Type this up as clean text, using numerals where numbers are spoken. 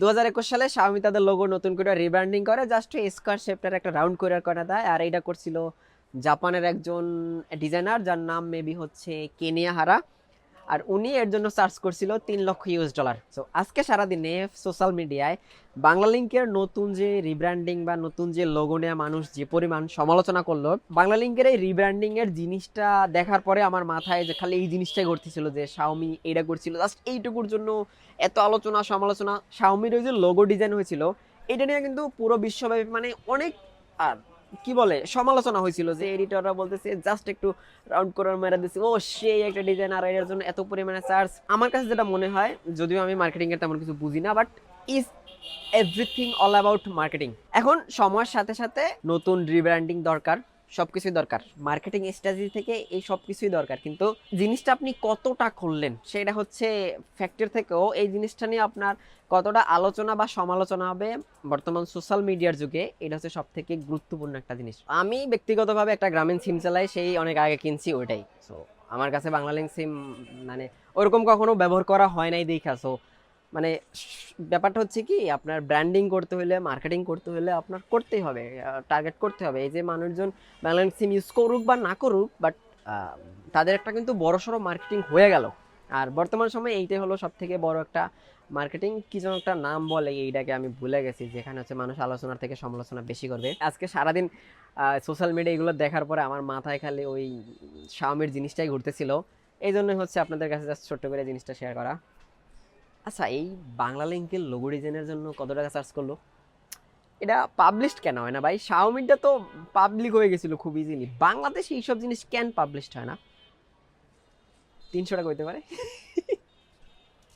2021 সালে Xiaomi তাদের logo নতুন করে রিব্র্যান্ডিং করে জাস্ট স্কয়ার শেপটার একটা রাউন্ড করে দেয়। আর এটা করছিল জাপানের একজন ডিজাইনার যার নাম মেবি হচ্ছে কেনিয়া হারা। আর উনি এর জন্য চার্জ করছিল $3 লক্ষ। সো আজকে সারাদিনে সোশ্যাল মিডিয়ায় বাংলা লিংকের নতুন যে রিব্র্যান্ডিং বা নতুন যে লোগো নিয়ে মানুষ যে পরিমাণ সমালোচনা করলো, বাংলা লিংকের এই রিব্র্যান্ডিং এর জিনিসটা দেখার পরে আমার মাথায় যে খালি এই জিনিসটাই ঘটতেছিল যে শাওমি এইটা করছিল জাস্ট এইটুকুর জন্য এত আলোচনা সমালোচনা। শাওমির ওই যে লোগো ডিজাইন হয়েছিল এটা নিয়ে কিন্তু পুরো বিশ্বব্যাপী মানে অনেক আর কি বলে সমালোচনা হয়েছিল যে এডিটররা বলতেছে জাস্ট একটু রাউন্ড করে মেরে দিচ্ছে, ও সেই একটা ডিজাইন আর এর জন্য এত পরিমাণে চার্জ। আমার কাছে যেটা মনে হয়, যদিও আমি মার্কেটিং এর তেমন কিছু বুঝি না, but is everything all about marketing. এখন সময়ের সাথে সাথে নতুন রিব্র্যান্ডিং দরকার, সবকিছুই দরকার, মার্কেটিং স্ট্র্যাটেজি থেকে এই সবকিছুই দরকার, কিন্তু জিনিসটা আপনি কতটা করলেন সেটা হচ্ছে ফ্যাক্টর থেকেও এই জিনিসটা নিয়ে আপনার কতটা আলোচনা বা সমালোচনা হবে বর্তমান সোশ্যাল মিডিয়ার যুগে, এটা হচ্ছে সব থেকে গুরুত্বপূর্ণ একটা জিনিস। আমি ব্যক্তিগতভাবে একটা গ্রামীণ সিম চালাই, সেই অনেক আগে কিনছি ওইটাই। সো আমার কাছে বাংলালিংক সিম মানে ওরকম কখনো ব্যবহার করা হয় নাই দেখা। সো মানে ব্যাপারটা হচ্ছে কি, আপনার ব্র্যান্ডিং করতে হলে মার্কেটিং করতে হলে আপনার করতেই হবে, টার্গেট করতে হবে। এই যে মানুষজন বাংলালিংক সিম ইউজ করুক বা না করুক, বাট তাদের একটা কিন্তু বড়সড় মার্কেটিং হয়ে গেল। আর বর্তমান সময়ে এইটাই হলো সব থেকে বড় একটা মার্কেটিং। কি যেন একটা নাম বলে এইটাকে, আমি ভুলে গেছি, যেখানে হচ্ছে মানুষ আলোচনার থেকে সমালোচনা বেশি করবে। আজকে সারাদিন সোশ্যাল মিডিয়া এগুলো দেখার পরে আমার মাথায় খালি ওই শাওমির জিনিসটাই ঘুরতেছিল। এই জন্যই হচ্ছে আপনাদের কাছে জাস্ট ছোট্ট করে জিনিসটা শেয়ার করা। আচ্ছা, এই বাংলা লিংকের লোগো ডিজাইনের জন্য কত টাকা চার্জ করলো? এটা পাবলিশড কেন হয় না ভাই? শাওমিটা তো পাবলিক হয়ে গেছিল খুব ইজিলি, বাংলাদেশে এইসব জিনিস কেন পাবলিশড হয় না? 300 টাকা হইতে পারে।